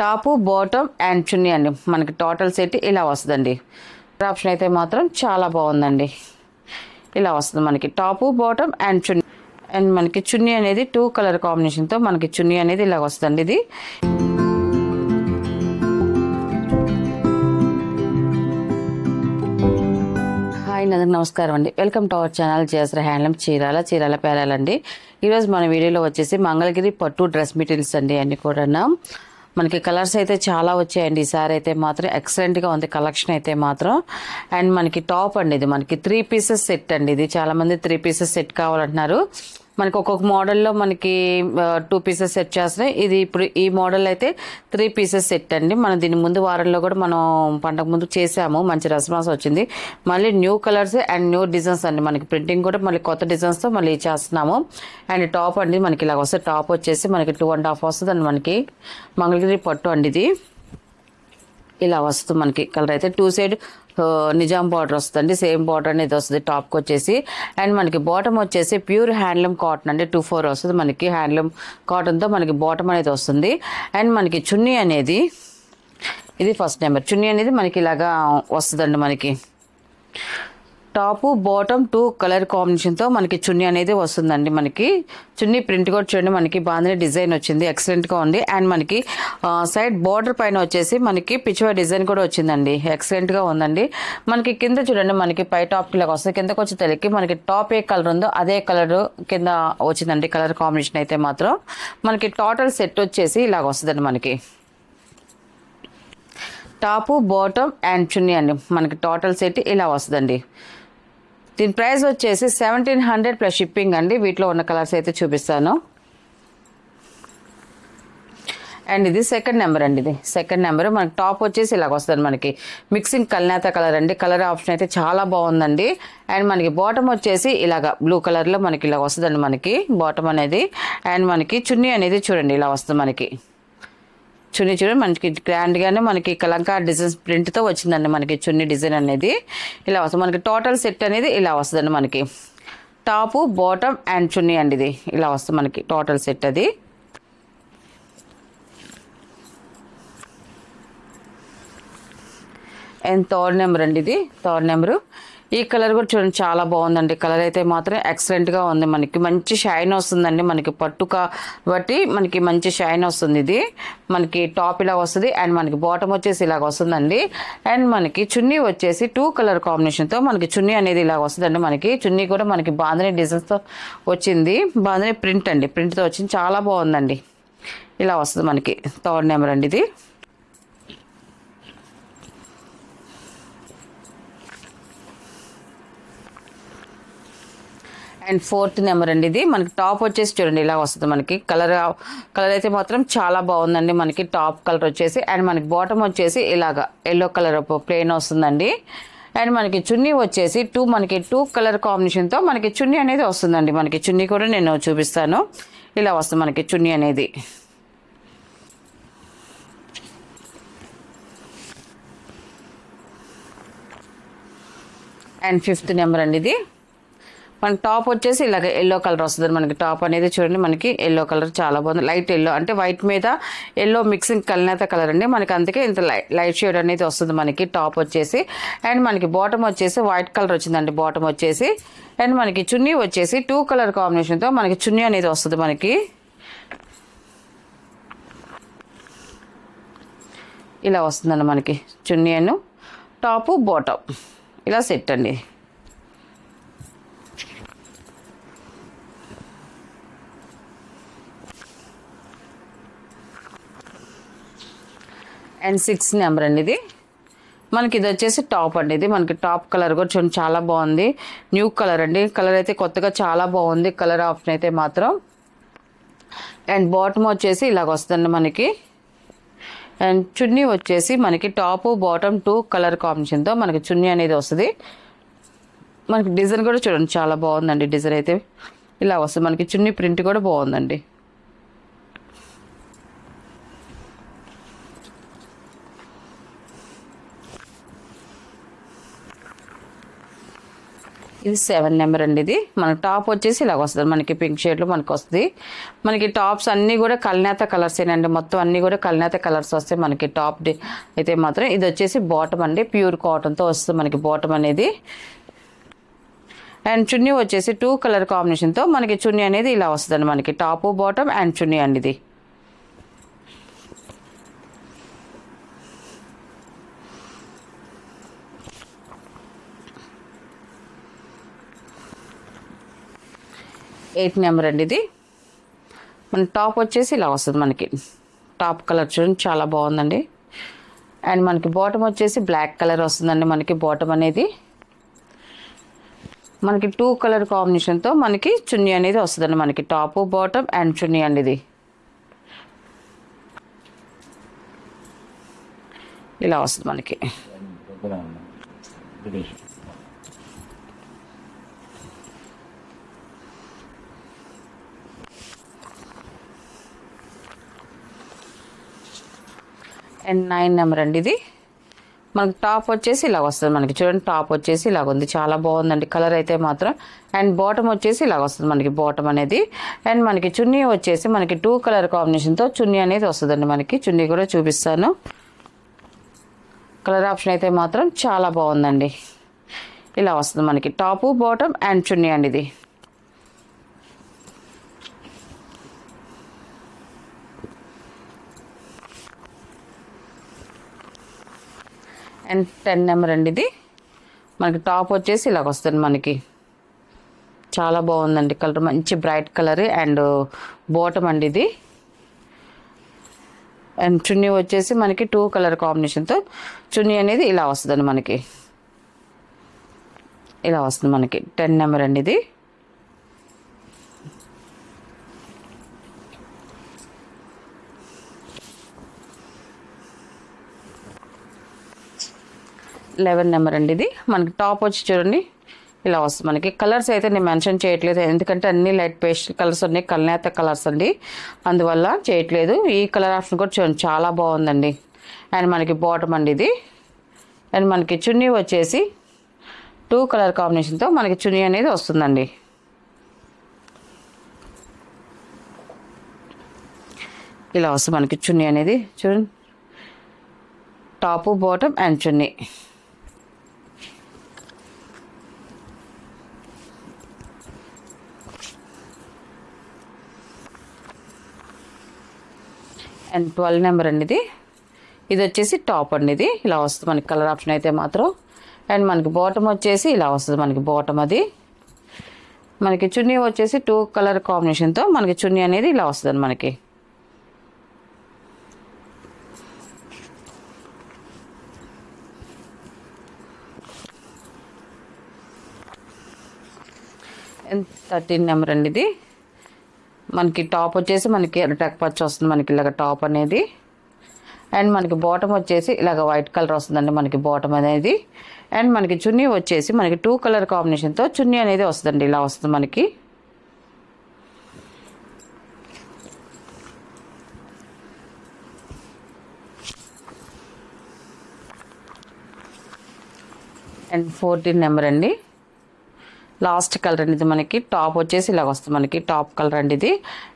Top bottom and చున్నీ అండి మనకి total set ఇలా వస్తుందండి. ఆప్షన్ అయితే మాత్రం చాలా బాగుందండి. ఇలా వస్తుంది మనకి top bottom and chunni. And మనకి చున్నీ అనేది 2 కలర్ కాంబినేషన్తో మనకి చున్నీ అనేది ఇలా వస్తుందండి. ఇది హాయ్ అందరికి నమస్కారం అండి. Welcome to our channel Jayashree handloom Chirala పేరాలండి. ఈరోజు మన వీడియోలో వచ్చేసి మంగళగిరి పట్టు డ్రెస్ మెటీరియల్స్ అండి. అన్ని కూడా మనకి కలర్స్ అయితే చాలా వచ్చాయండి. ఈసారి అయితే మాత్రం ఎక్సలెంట్గా ఉంది కలెక్షన్ అయితే మాత్రం. అండ్ మనకి టాప్ అండి, ఇది మనకి 3 పీసెస్ సెట్ అండి. ఇది చాలామంది 3 పీసెస్ సెట్ కావాలంటున్నారు. మనకి ఒక్కొక్క మోడల్లో మనకి 2 పీసెస్ సెట్ చేస్తున్నాయి. ఇది ఇప్పుడు ఈ మోడల్ అయితే 3 పీసెస్ సెట్ అండి. మనం దీని ముందు వారంలో కూడా మనం పండగ ముందు చేసాము, మంచి రెస్పాన్స్ వచ్చింది. మళ్ళీ new colours and new designs అండి. మనకి ప్రింటింగ్ కూడా మళ్ళీ కొత్త డిజైన్స్తో మళ్ళీ చేస్తున్నాము. అండ్ టాప్ అండి మనకి ఇలా వస్తుంది. టాప్ వచ్చేసి మనకి 2.5 వస్తుంది అండి. మనకి మంగళగిరి పట్టు అండి. ఇది ఇలా వస్తుంది మనకి. కలర్ అయితే 2 సైడ్ నిజాం బార్డర్ వస్తుంది. సేమ్ బార్డర్ అనేది వస్తుంది టాప్కి వచ్చేసి. అండ్ మనకి బాటమ్ వచ్చేసి ప్యూర్ హ్యాండ్లూమ్ కాటన్ అండి. 2/4 వస్తుంది మనకి. హ్యాండ్లూమ్ కాటన్తో మనకి బాటమ్ అనేది వస్తుంది. అండ్ మనకి చున్నీ అనేది ఇది ఫస్ట్ నెంబర్. చున్నీ అనేది మనకి ఇలాగా వస్తుందండి. మనకి టాపు బాటమ్ 2 కలర్ కాంబినేషన్తో మనకి చున్నీ అనేది వస్తుందండి. మనకి చున్నీ ప్రింట్ కూడా చూడండి, మనకి బాగానే డిజైన్ వచ్చింది, ఎక్సలెంట్గా ఉంది. అండ్ మనకి సైడ్ బార్డర్ పైన వచ్చేసి మనకి పిచ్వా డిజైన్ కూడా వచ్చిందండి, ఎక్సలెంట్గా ఉందండి. మనకి కింద చూడండి, మనకి పై టాప్కి ఇలాగ వస్తుంది. కిందకి వచ్చి తెలియకి మనకి టాప్ ఏ కలర్ ఉందో అదే కలర్ కింద వచ్చిందండి. కలర్ కాంబినేషన్ అయితే మాత్రం మనకి టోటల్ సెట్ వచ్చేసి ఇలాగ వస్తుందండి. మనకి టాపు బాటమ్ అండ్ చున్నీ అండి మనకి టోటల్ సెట్ ఇలా వస్తుందండి. దీని ప్రైస్ వచ్చేసి 1700 ప్లస్ షిప్పింగ్ అండి. వీటిలో ఉన్న కలర్స్ అయితే చూపిస్తాను. అండ్ ఇది సెకండ్ నెంబర్ అండి. ఇది సెకండ్ నెంబర్. మనకి టాప్ వచ్చేసి ఇలాగ వస్తుంది. మనకి మిక్సింగ్ కల్నేత కలర్ అండి. కలర్ ఆప్షన్ అయితే చాలా బాగుందండి. అండ్ మనకి బాటమ్ వచ్చేసి ఇలాగ బ్లూ కలర్లో మనకి ఇలా వస్తుందండి. మనకి బాటమ్ అనేది. అండ్ మనకి చున్నీ అనేది చూడండి ఇలా వస్తుంది. మనకి చున్నీ చూడండి, మనకి గ్రాండ్గానే మనకి కలంకారీ డిజైన్స్ ప్రింట్తో వచ్చిందండి. మనకి చున్నీ డిజైన్ అనేది ఇలా వస్తుంది. మనకి టోటల్ సెట్ అనేది ఇలా వస్తుందండి. మనకి టాపు బాటమ్ అండ్ చున్నీ అండి. ఇది ఇలా వస్తుంది మనకి టోటల్ సెట్. అది అండ్ థర్డ్ నెంబర్ అండి. ఇది థర్డ్ నెంబరు. ఈ కలర్ కూడా చూడండి చాలా బాగుందండి. కలర్ అయితే మాత్రం ఎక్సలెంట్గా ఉంది. మనకి మంచి షైన్ వస్తుందండి. మనకి పట్టు కాబట్టి మనకి మంచి షైన్ వస్తుంది. ఇది మనకి టాప్ ఇలా వస్తుంది. అండ్ మనకి బాటమ్ వచ్చేసి ఇలాగ వస్తుందండి. అండ్ మనకి చున్నీ వచ్చేసి 2 కలర్ కాంబినేషన్తో మనకి చున్నీ అనేది ఇలా వస్తుందండి. మనకి చున్నీ కూడా మనకి బాంధనీ డిజైన్స్తో వచ్చింది. బాంధనీ ప్రింట్ అండి, ప్రింట్తో వచ్చింది. చాలా బాగుందండి. ఇలా వస్తుంది మనకి. థర్డ్ నెంబర్ అండి ఇది. అండ్ ఫోర్త్ నెంబర్ అండి. ఇది మనకి టాప్ వచ్చేసి చూడండి ఇలా వస్తుంది. మనకి కలర్ అయితే మాత్రం చాలా బాగుందండి. మనకి టాప్ కలర్ వచ్చేసి. అండ్ మనకి బాటమ్ వచ్చేసి ఇలాగా ఎల్లో కలర్ ప్లెయిన్ వస్తుందండి. అండ్ మనకి చున్నీ వచ్చేసి మనకి 2 కలర్ కాంబినేషన్తో మనకి చున్నీ అనేది వస్తుందండి. మనకి చున్నీ కూడా నేను చూపిస్తాను. ఇలా వస్తుంది మనకి చున్నీ అనేది. అండ్ ఫిఫ్త్ నెంబర్ అండి. ఇది మనకి టాప్ వచ్చేసి ఇలాగ ఎల్లో కలర్ వస్తుంది. మనకి టాప్ అనేది చూడండి, మనకి ఎల్లో కలర్ చాలా బాగుంది. లైట్ ఎల్లో అంటే వైట్ మీద ఎల్లో మిక్సింగ్ కల్నేత కలర్ అండి. మనకి అందుకే ఇంత లైట్ షేడ్ అనేది వస్తుంది మనకి టాప్ వచ్చేసి. అండ్ మనకి బాటమ్ వచ్చేసి వైట్ కలర్ వచ్చిందండి బాటమ్ వచ్చేసి. అండ్ మనకి చున్నీ వచ్చేసి 2 కలర్ కాంబినేషన్తో మనకి చున్నీ అనేది వస్తుంది. మనకి ఇలా వస్తుందండి. మనకి చున్నీ అను టాపు బాటమ్ ఇలా సెట్ అండి. అండ్ 6th నెంబర్ అండి. ఇది మనకి ఇది వచ్చేసి టాప్ అండి. ఇది మనకి టాప్ కలర్ కూడా చూడండి చాలా బాగుంది. న్యూ కలర్ అండి. కలర్ అయితే కొత్తగా చాలా బాగుంది. కలర్ ఆప్షన్ అయితే మాత్రం. అండ్ బాటమ్ వచ్చేసి ఇలాగ వస్తుందండి మనకి. అండ్ చున్నీ వచ్చేసి మనకి టాపు బాటమ్ 2 కలర్ కాంబినేషన్తో మనకి చున్నీ అనేది వస్తుంది. మనకి డిజైన్ కూడా చూడండి చాలా బాగుందండి. డిజైన్ అయితే ఇలా వస్తుంది. మనకి చున్నీ ప్రింట్ కూడా బాగుందండి. ఇది 7 నెంబర్ అండి. ఇది మన టాప్ వచ్చేసి ఇలాగ వస్తుంది, మనకి పింక్ షేడ్లో మనకు వస్తుంది. మనకి టాప్స్ అన్నీ కూడా కల్నేత కలర్స్ ఏనండి, మొత్తం అన్నీ కూడా కల్నేత కలర్స్ వస్తాయి మనకి. టాప్ అయితే మాత్రం ఇది వచ్చేసి బాటమ్ అండి, ప్యూర్ కాటన్తో వస్తుంది మనకి బాటమ్ అనేది. అండ్ చున్నీ వచ్చేసి 2 కలర్ కాంబినేషన్తో మనకి చున్నీ అనేది ఇలా వస్తుంది మనకి. టాప్ బాటమ్ అండ్ చున్నీ అండి ఇది. ఎయిట్ నెంబర్ అండి. ఇది మన టాప్ వచ్చేసి ఇలా వస్తుంది మనకి. టాప్ కలర్ చూడండి చాలా బాగుందండి. అండ్ మనకి బాటమ్ వచ్చేసి బ్లాక్ కలర్ వస్తుందండి మనకి బాటమ్ అనేది. మనకి 2 కలర్ కాంబినేషన్తో మనకి చున్నీ అనేది వస్తుందండి మనకి. టాప్ బాటమ్ అండ్ చున్నీ అండి ఇది. ఇలా వస్తుంది మనకి. అండ్ 9 నెంబర్ అండి. ఇది మనకి టాప్ వచ్చేసి ఇలా వస్తుంది మనకి. చూడండి టాప్ వచ్చేసి ఇలాగ ఉంది, చాలా బాగుందండి కలర్ అయితే మాత్రం. అండ్ బాటమ్ వచ్చేసి ఇలాగ వస్తుంది మనకి బాటమ్ అనేది. అండ్ మనకి చున్నీ వచ్చేసి మనకి 2 కలర్ కాంబినేషన్తో చున్నీ అనేది వస్తుందండి మనకి. చున్నీ కూడా చూపిస్తాను. కలర్ ఆప్షన్ అయితే మాత్రం చాలా బాగుందండి. ఇలా వస్తుంది మనకి టాప్ బాటమ్ అండ్ చున్నీ అండి ఇది. అండ్ 10 నెంబర్ అండి. ఇది మనకి టాప్ వచ్చేసి ఇలాగ వస్తుంది మనకి. చాలా బాగుందండి కలర్, మంచి బ్రైట్ కలర్. అండ్ బాటమ్ అండి ఇది. అండ్ చున్నీ వచ్చేసి మనకి 2 కలర్ కాంబినేషన్తో చున్నీ అనేది ఇలా వస్తుందండి మనకి. ఇలా వస్తుంది మనకి 10 నెంబర్ అండి. ఇది 11 నెంబర్ అండి. ఇది మనకి టాప్ వచ్చి చూడండి ఇలా వస్తుంది మనకి. కలర్స్ అయితే నేను మెన్షన్ చేయట్లేదు, ఎందుకంటే అన్ని లైట్ పేస్టల్ కలర్స్ ఉన్నాయి, కల్నేత కలర్స్ అండి, అందువల్ల చేయట్లేదు. ఈ కలర్ ఆప్షన్ కూడా చూడండి చాలా బాగుందండి. అండ్ మనకి బాటమ్ అండి ఇది. అండ్ మనకి చున్నీ వచ్చేసి 2 కలర్ కాంబినేషన్తో మనకి చున్నీ అనేది వస్తుందండి. ఇలా వస్తుంది మనకి చున్నీ అనేది. చూడండి top bottom and chunni. And 12 number అండి. ఇది వచ్చేసి టాప్ అండి. ఇది ఇలా వస్తుంది మనకి కలర్ ఆప్షన్ అయితే మాత్రం. అండ్ మనకి బాటమ్ వచ్చేసి ఇలా వస్తుంది మనకి బాటమ్ అది. మనకి చున్నీ వచ్చేసి 2 కలర్ కాంబినేషన్తో మనకి చున్నీ అనేది ఇలా వస్తుంది మనకి. అండ్ 13 నెంబర్ అండి. ఇది మనకి టాప్ వచ్చేసి మనకి టక్ పచ్చి వస్తుంది మనకి ఇలాగ టాప్ అనేది. అండ్ మనకి బాటమ్ వచ్చేసి ఇలాగ వైట్ కలర్ వస్తుందండి మనకి బాటమ్ అనేది. అండ్ మనకి చున్నీ వచ్చేసి మనకి 2 కలర్ కాంబినేషన్తో చున్నీ అనేది వస్తుందండి, ఇలా వస్తుంది మనకి. అండ్ 14 నెంబర్ అండి. లాస్ట్ కలర్ అండి. ఇది మనకి టాప్ వచ్చేసి ఇలాగ వస్తుంది మనకి. టాప్ కలర్ అండి ఇది.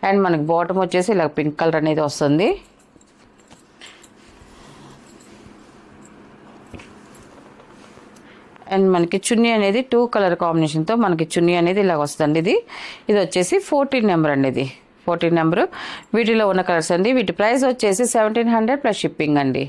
అండ్ మనకి బాటమ్ వచ్చేసి ఇలా పింక్ కలర్ అనేది వస్తుంది. అండ్ మనకి చున్నీ అనేది 2 కలర్ కాంబినేషన్తో మనకి చున్నీ అనేది ఇలాగ వస్తుంది. ఇది వచ్చేసి 14 నెంబర్ అండి. ఇది 14 నెంబరు. వీటిలో ఉన్న కలర్స్ అండి. వీటి ప్రైస్ వచ్చేసి 1700 ప్లస్ షిప్పింగ్ అండి.